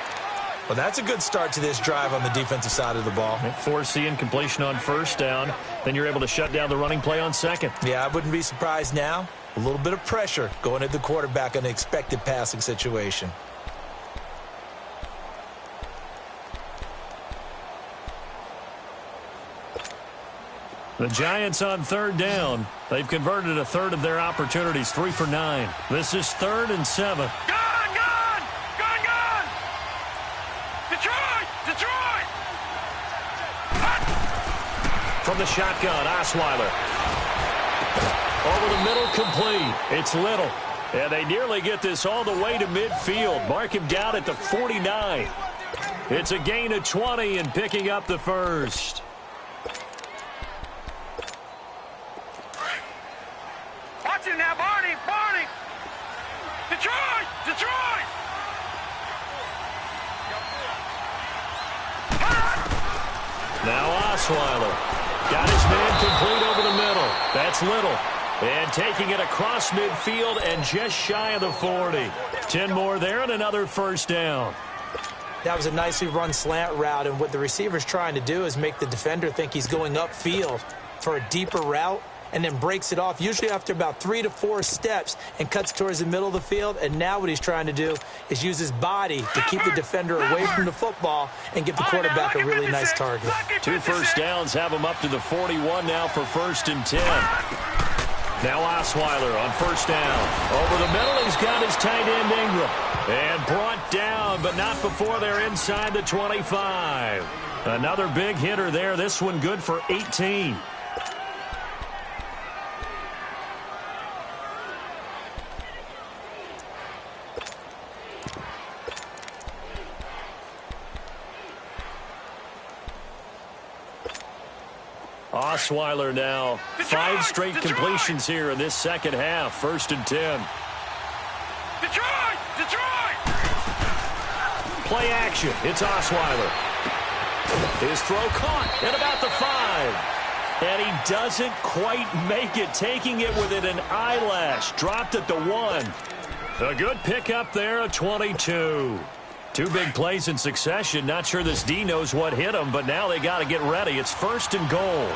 Well, that's a good start to this drive on the defensive side of the ball. Force the incompletion on 1st down. Then you're able to shut down the running play on 2nd. Yeah, I wouldn't be surprised now. A little bit of pressure going at the quarterback on an expected passing situation. The Giants on 3rd down. They've converted a third of their opportunities, 3 for 9. This is 3rd and 7. Gone! Detroit! From the shotgun, Osweiler. Over the middle, complete. It's Little. And they nearly get this all the way to midfield. Mark him down at the 49. It's a gain of 20 and picking up the 1st. Watch it now, Barney! Detroit! Now Osweiler. Got his man complete over the middle. That's Little. And taking it across midfield and just shy of the 40. 10 more there and another 1st down. That was a nicely run slant route, and what the receiver's trying to do is make the defender think he's going upfield for a deeper route and then breaks it off, usually after about 3 to 4 steps, and cuts towards the middle of the field. And now what he's trying to do is use his body to keep the defender away from the football and give the quarterback a really nice target. 2 first downs have him up to the 41 now for 1st and 10. Now Osweiler on 1st down. Over the middle, he's got his tight end Ingram. And brought down, but not before they're inside the 25. Another big hitter there. This one good for 18. Osweiler now. 5 straight completions here in this 2nd half. 1st and 10. Detroit! Play action. It's Osweiler. His throw caught at about the 5. And he doesn't quite make it, taking it within an eyelash. Dropped at the 1. A good pickup there at 22. 2 big plays in succession. Not sure this D knows what hit him, but now they got to get ready. It's 1st and goal.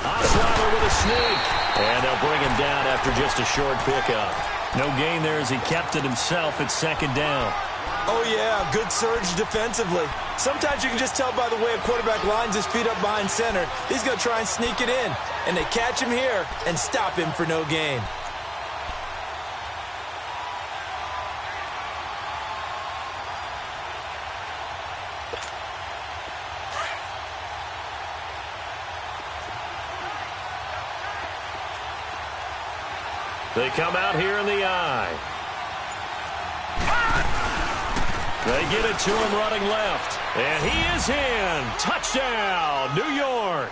Osweiler with a sneak. And they'll bring him down after just a short pickup. No gain there as he kept it himself at 2nd down. Oh, yeah, good surge defensively. Sometimes you can just tell by the way a quarterback lines his feet up behind center. He's going to try and sneak it in. And they catch him here and stop him for no gain. They come out here in the eye. They get it to him running left. And he is in. Touchdown, New York.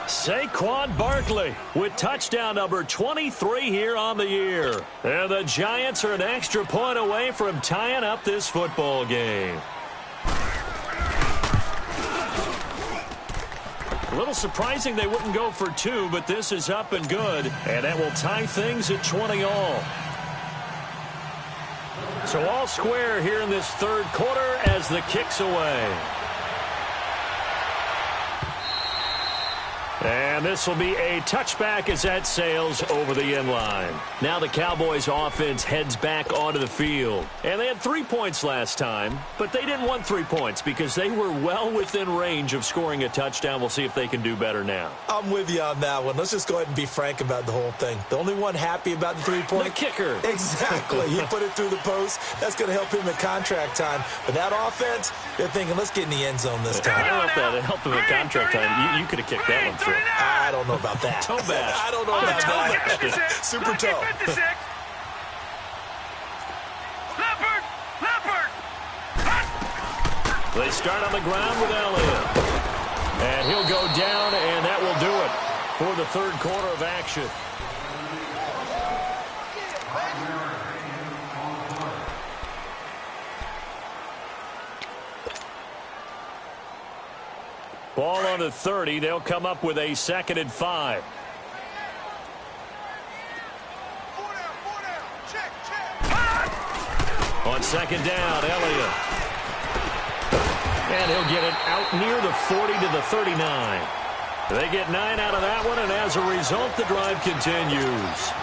Saquon Barkley with touchdown number 23 here on the year. And the Giants are an extra point away from tying up this football game. A little surprising they wouldn't go for two, but this is up and good, and that will tie things at 20 all. So all square here in this third quarter as the kick's away. And this will be a touchback as that sails over the end line. Now the Cowboys offense heads back onto the field. And they had 3 points last time, but they didn't want 3 points because they were well within range of scoring a touchdown. We'll see if they can do better now. I'm with you on that one. Let's just go ahead and be frank about the whole thing. The only one happy about the 3-point. The kicker. Exactly. He put it through the post. That's going to help him in contract time. But that offense, they're thinking, let's get in the end zone this time. I don't know if that helped him in contract time. You could have kicked that one through. I don't know about that. Toe bash. I don't know about that. Super toe. They start on the ground with Elliott. And he'll go down, and that will do it for the third quarter of action. Ball on the 30. They'll come up with a 2nd and 5. On 2nd down, Elliott. And he'll get it out near the 40 to the 39. They get 9 out of that one, and as a result, the drive continues.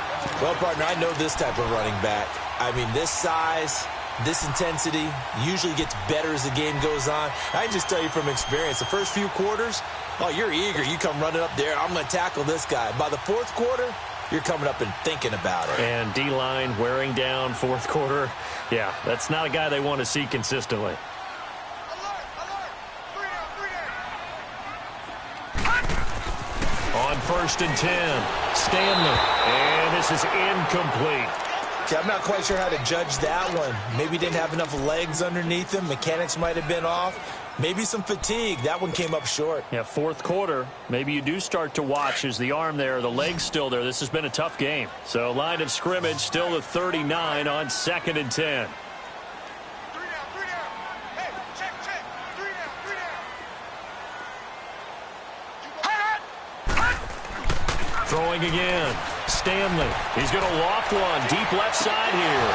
Well, partner, I know this type of running back. I mean, this size, this intensity usually gets better as the game goes on. I can just tell you from experience, the first few quarters, oh, you're eager. You come running up there. I'm going to tackle this guy. By the fourth quarter, you're coming up and thinking about it. And D-line wearing down fourth quarter. Yeah, that's not a guy they want to see consistently. On 1st and 10, Stanley. And this is incomplete. See, I'm not quite sure how to judge that one. Maybe didn't have enough legs underneath him. Mechanics might have been off. Maybe some fatigue. That one came up short. Yeah, fourth quarter. Maybe you do start to watch. Is the arm there, the leg's still there? This has been a tough game. So line of scrimmage still at 39 on 2nd and 10. Throwing again. Stanley. He's going to loft one. Deep left side here.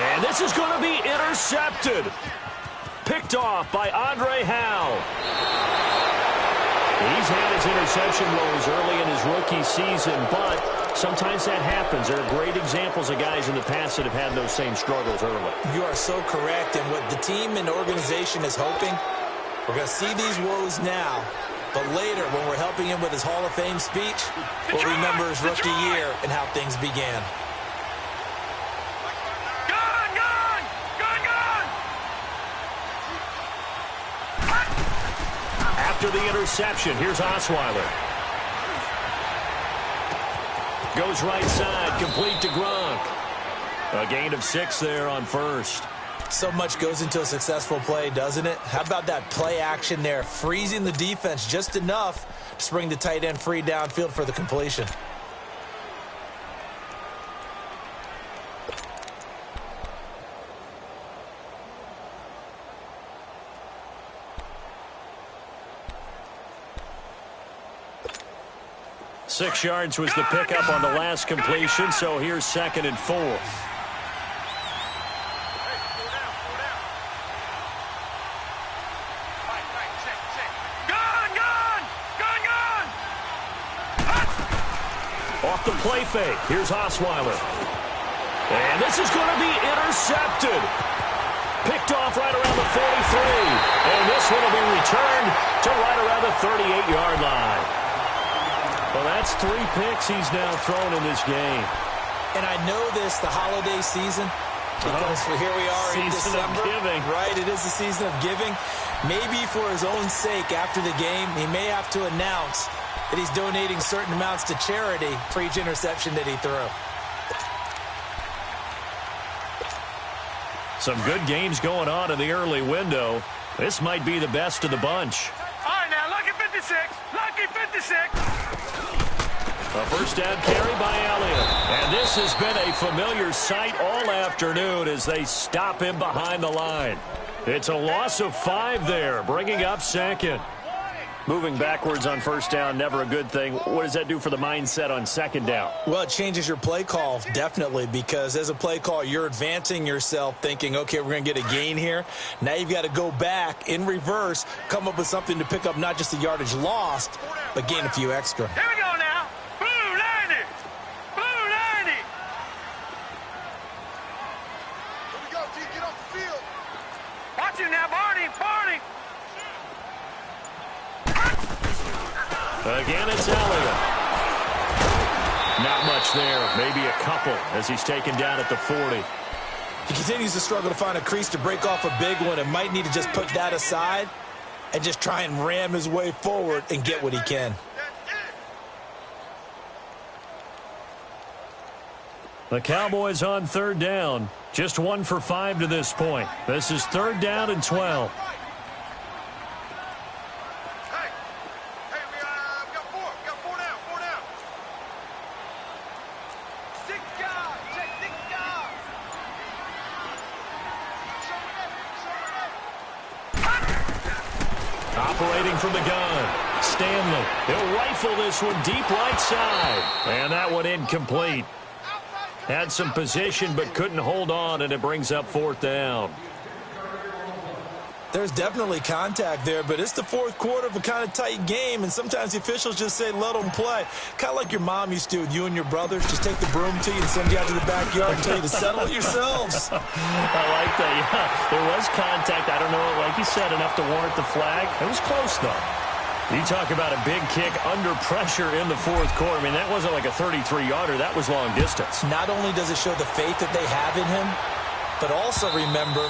And this is going to be intercepted. Picked off by Andre Howe. He's had his interception woes early in his rookie season, but sometimes that happens. There are great examples of guys in the past that have had those same struggles early. You are so correct. And what the team and organization is hoping, we're going to see these woes now. But later, when we're helping him with his Hall of Fame speech, we'll remember his rookie year and how things began. After the interception, here's Osweiler. Goes right side, complete to Gronk. A gain of 6 there on 1st. So much goes into a successful play, doesn't it? How about that play action there? Freezing the defense just enough to bring the tight end free downfield for the completion. Six yards was the pickup on the last completion, so here's 2nd and 4. Off the play fake. Here's Osweiler. And this is going to be intercepted. Picked off right around the 43. And this one will be returned to right around the 38-yard line. Well, that's 3 picks he's now thrown in this game. And I know this, the holiday season, because here we are in December. Season of giving. Right, it is the season of giving. Maybe for his own sake after the game, he may have to announce that he's donating certain amounts to charity for each interception that he threw. Some good games going on in the early window. This might be the best of the bunch. All right, now, lucky 56. Lucky 56. A first down carry by Elliott. And this has been a familiar sight all afternoon as they stop him behind the line. It's a loss of 5 there, bringing up 2nd. Moving backwards on first down, never a good thing. What does that do for the mindset on second down? Well, it changes your play call, definitely, because as a play call, you're advancing yourself thinking, okay, we're going to get a gain here. Now you've got to go back in reverse, come up with something to pick up not just the yardage lost, but gain a few extra. Here we go now. Blue 90. Blue 90. Here we go, G. Get off the field. Watch it now, Barney. Barney. Again, it's Elliott. Not much there. Maybe a couple as he's taken down at the 40. He continues to struggle to find a crease to break off a big one and might need to just put that aside and just try and ram his way forward and get what he can. The Cowboys on third down. Just 1 for 5 to this point. This is third down and 12. Operating from the gun, Stanley. He'll rifle this one deep right side. And that one incomplete. Had some position but couldn't hold on, and it brings up fourth down. There's definitely contact there, but it's the fourth quarter of a kind of tight game, and sometimes the officials just say, let them play. Kind of like your mom used to with you and your brothers. Just take the broom to you and send you out to the backyard and tell you to settle it yourselves. I like that. Yeah, there was contact. I don't know, like you said, enough to warrant the flag. It was close, though. You talk about a big kick under pressure in the fourth quarter. I mean, that wasn't like a 33-yarder. That was long distance. Not only does it show the faith that they have in him, but also remember,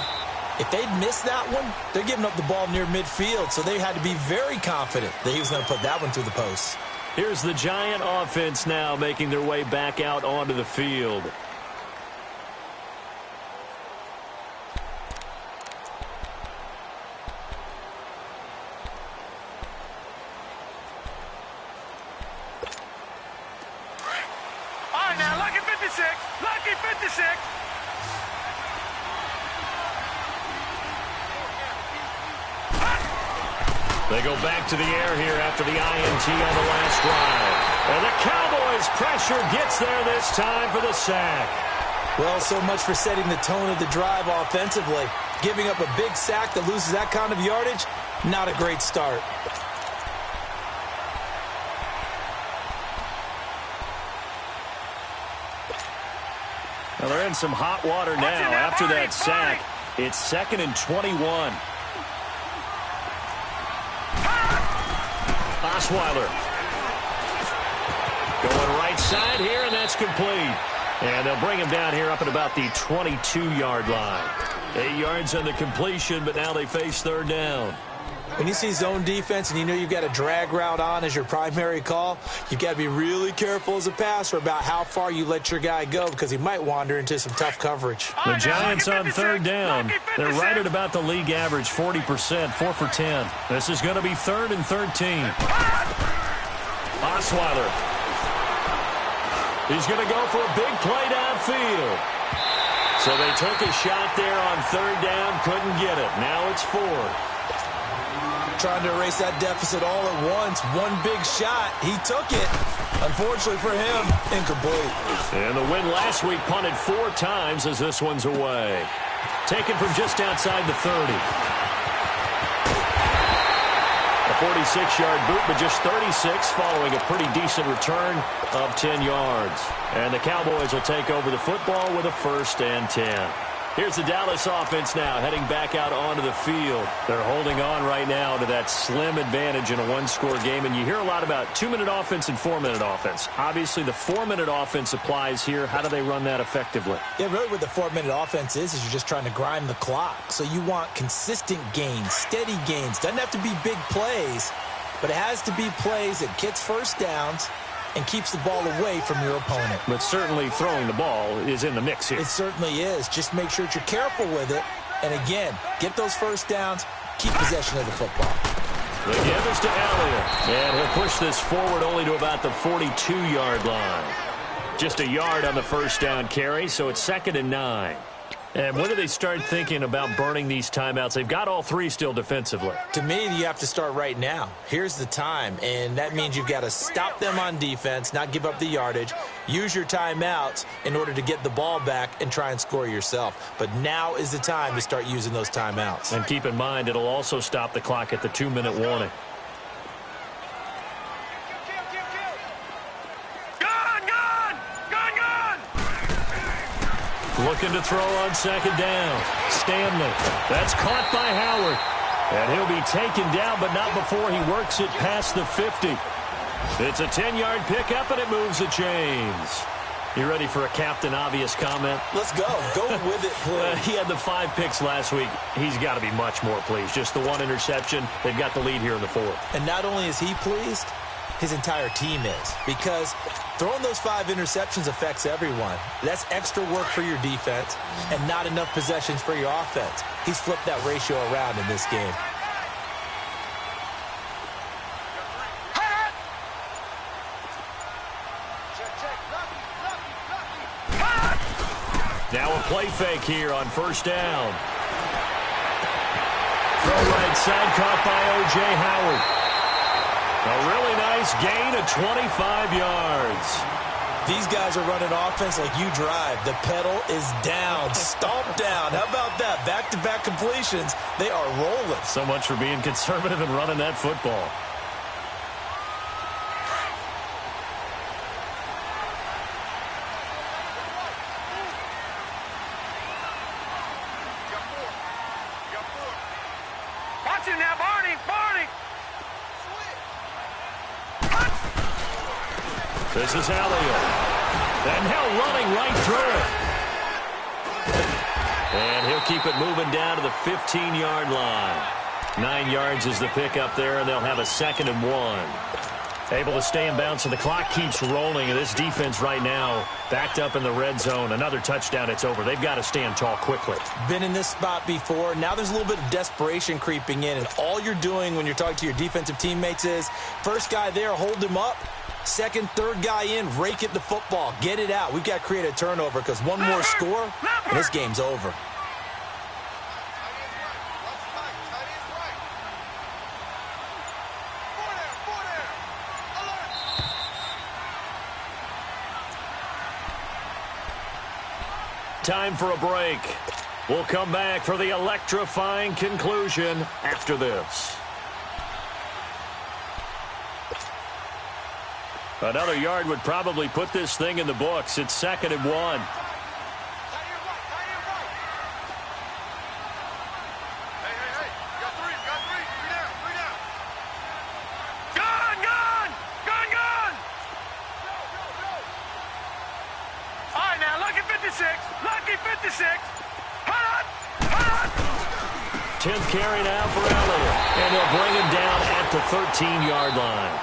if they'd missed that one, they're giving up the ball near midfield, so they had to be very confident that he was going to put that one through the post. Here's the Giant offense now making their way back out onto the field. All right, now, lucky 56. Lucky 56. They go back to the air here after the INT on the last drive. And the Cowboys' pressure gets there this time for the sack. Well, so much for setting the tone of the drive offensively. Giving up a big sack that loses that kind of yardage, not a great start. Well, they're in some hot water now after that sack. It's 2nd and 21. Osweiler going right side here, and that's complete. And they'll bring him down here up at about the 22-yard line. 8 yards on the completion, but now they face third down. When you see zone defense and you know you've got a drag route on as your primary call, you've got to be really careful as a passer about how far you let your guy go because he might wander into some tough coverage. The Giants on third down. They're right at about the league average, 40%, 4 for 10. This is going to be 3rd and 13. Osweiler. He's going to go for a big play downfield. So they took a shot there on third down, couldn't get it. Now it's 4th. Trying to erase that deficit all at once. One big shot. He took it. Unfortunately for him, incomplete. And the win last week punted 4 times as this one's away. Taken from just outside the 30. A 46-yard boot, but just 36 following a pretty decent return of 10 yards. And the Cowboys will take over the football with a 1st and 10. Here's the Dallas offense now heading back out onto the field. They're holding on right now to that slim advantage in a one-score game. And you hear a lot about 2-minute offense and 4-minute offense. Obviously, the 4-minute offense applies here. How do they run that effectively? Yeah, really what the 4-minute offense is you're just trying to grind the clock. So you want consistent gains, steady gains. Doesn't have to be big plays, but it has to be plays that gets first downs and keeps the ball away from your opponent. But certainly throwing the ball is in the mix here. It certainly is. Just make sure that you're careful with it. And again, get those first downs, keep possession of the football. The gathers to Elliott. And he'll push this forward only to about the 42-yard line. Just a yard on the first down carry, so it's 2nd and 9. And when do they start thinking about burning these timeouts? They've got all three still defensively. To me, you have to start right now. Here's the time, and that means you've got to stop them on defense, not give up the yardage, use your timeouts in order to get the ball back and try and score yourself. But now is the time to start using those timeouts. And keep in mind, it'll also stop the clock at the 2-minute warning. Looking to throw on second down. Stanley. That's caught by Howard. And he'll be taken down, but not before he works it past the 50. It's a 10-yard pickup, and it moves the chains. You ready for a Captain Obvious comment? Let's go. Go with it, please. He had the 5 picks last week. He's got to be much more pleased. Just the 1 interception. They've got the lead here in the 4th. And not only is he pleased, his entire team is. Because throwing those 5 interceptions affects everyone. That's extra work for your defense and not enough possessions for your offense. He's flipped that ratio around in this game. Now a play fake here on first down. Throw right side, caught by O.J. Howard. A really nice gain of 25 yards. These guys are running offense like you drive. The pedal is down, stomped down. How about that? Back-to-back completions. They are rolling. So much for being conservative and running that football. Watch him now, Barney! Barney! This is Elliott. And now running right through it. And he'll keep it moving down to the 15-yard line. 9 yards is the pickup there, and they'll have a 2nd and 1. Able to stay in bounds, and the clock keeps rolling. And this defense right now backed up in the red zone. Another touchdown, it's over. They've got to stand tall quickly. Been in this spot before. Now there's a little bit of desperation creeping in, and all you're doing when you're talking to your defensive teammates is first guy there, hold him up. Second, third guy in, rake at the football. Get it out. We've got to create a turnover because one more score, and this game's over. Time for a break. We'll come back for the electrifying conclusion after this. Another yard would probably put this thing in the books. It's 2nd and 1. Hey. Got three. Three down. Gun! All right, now, lucky 56. Lucky 56. Hold on. 10th carry now for Elliott. And they'll bring him down at the 13-yard line.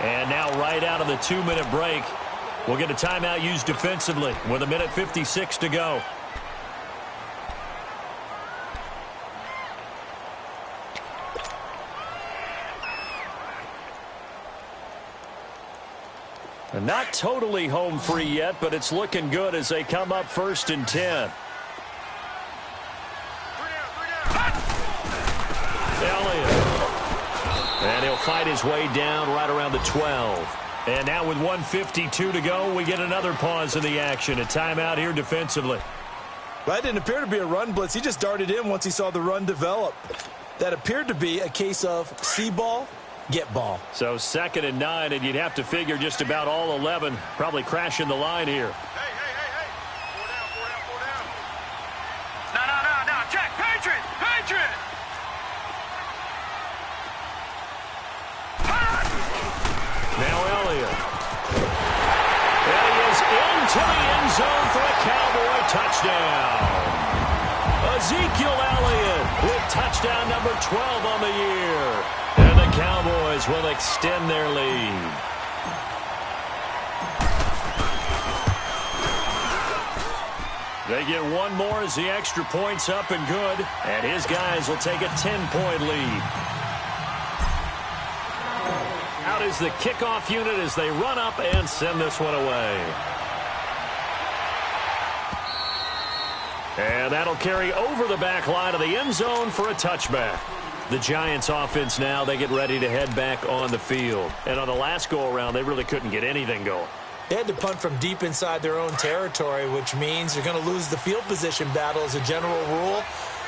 And now right out of the 2-minute break, we'll get a timeout used defensively with 1:56 to go. And not totally home free yet, but it's looking good as they come up 1st and 10. Elliott. And he'll fight his way down right around the 12. And now with 1:52 to go, we get another pause in the action. A timeout here defensively. Well, that didn't appear to be a run blitz. He just darted in once he saw the run develop. That appeared to be a case of see ball, get ball. So 2nd and 9, and you'd have to figure just about all 11 probably crashing the line here. Hey. Four down. No. Check. Patriot. Now Elliott. And he is into the end zone for a Cowboy touchdown. Ezekiel Elliott with touchdown number 12 on the year. And the Cowboys will extend their lead. They get one more as the extra point's up and good. And his guys will take a 10-point lead. Out is the kickoff unit as they run up and send this one away. And And that'll carry over the back line of the end zone for a touchback. The Giants offense now, they get ready to head back on the field. And on the last go-around, they really couldn't get anything going. They had to punt from deep inside their own territory, which means you're going to lose the field position battle as a general rule.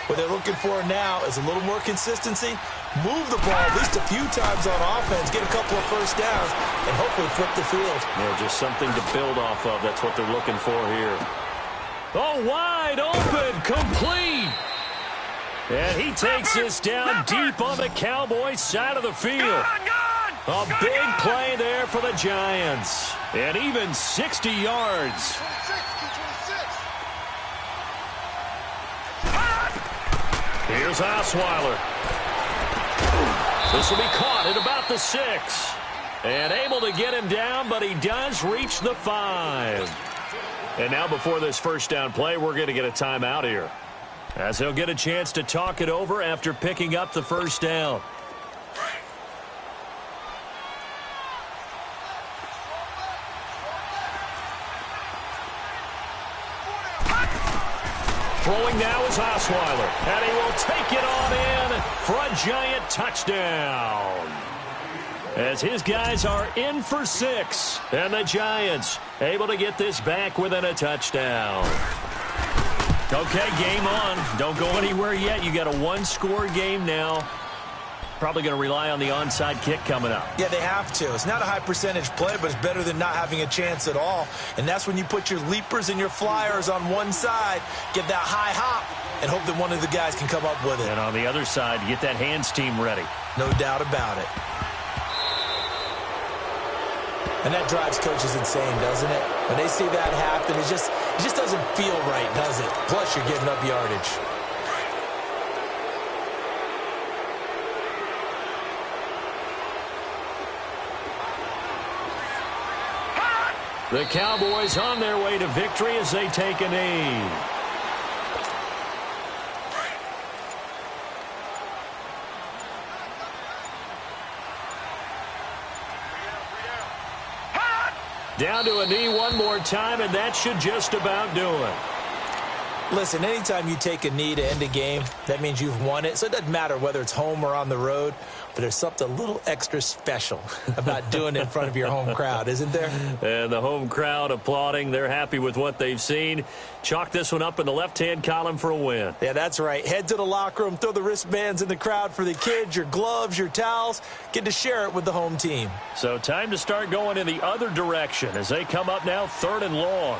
What they're looking for now is a little more consistency, move the ball at least a few times on offense, get a couple of first downs, and hopefully flip the field. Yeah, just something to build off of. That's what they're looking for here. Oh, wide open, complete. And he takes this down deep on the Cowboys side of the field. A big play there for the Giants. And even 60 yards. 26, 26. Here's Osweiler. This will be caught at about the 6. And able to get him down, but he does reach the 5. And now before this first down play, we're going to get a timeout here, as he'll get a chance to talk it over after picking up the first down. Throwing now is Osweiler, and he will take it on in for a Giant touchdown. As his guys are in for 6, and the Giants able to get this back within a touchdown. Okay, game on. Don't go anywhere yet. You got a one-score game now. Probably going to rely on the onside kick coming up. Yeah, they have to. It's not a high-percentage play, but it's better than not having a chance at all. And that's when you put your leapers and your flyers on one side, get that high hop, and hope that one of the guys can come up with it. And on the other side, get that hands team ready. No doubt about it. And that drives coaches insane, doesn't it? When they see that happen, it just doesn't feel right, does it? Plus, you're giving up yardage. The Cowboys on their way to victory as they take a knee. Down to a knee one more time, and that should just about do it. Listen, anytime you take a knee to end a game, that means you've won it. So it doesn't matter whether it's home or on the road, but there's something a little extra special about doing it in front of your home crowd, isn't there? And the home crowd applauding. They're happy with what they've seen. Chalk this one up in the left-hand column for a win. Yeah, that's right. Head to the locker room, throw the wristbands in the crowd for the kids, your gloves, your towels. Get to share it with the home team. So time to start going in the other direction as they come up now 3rd and long.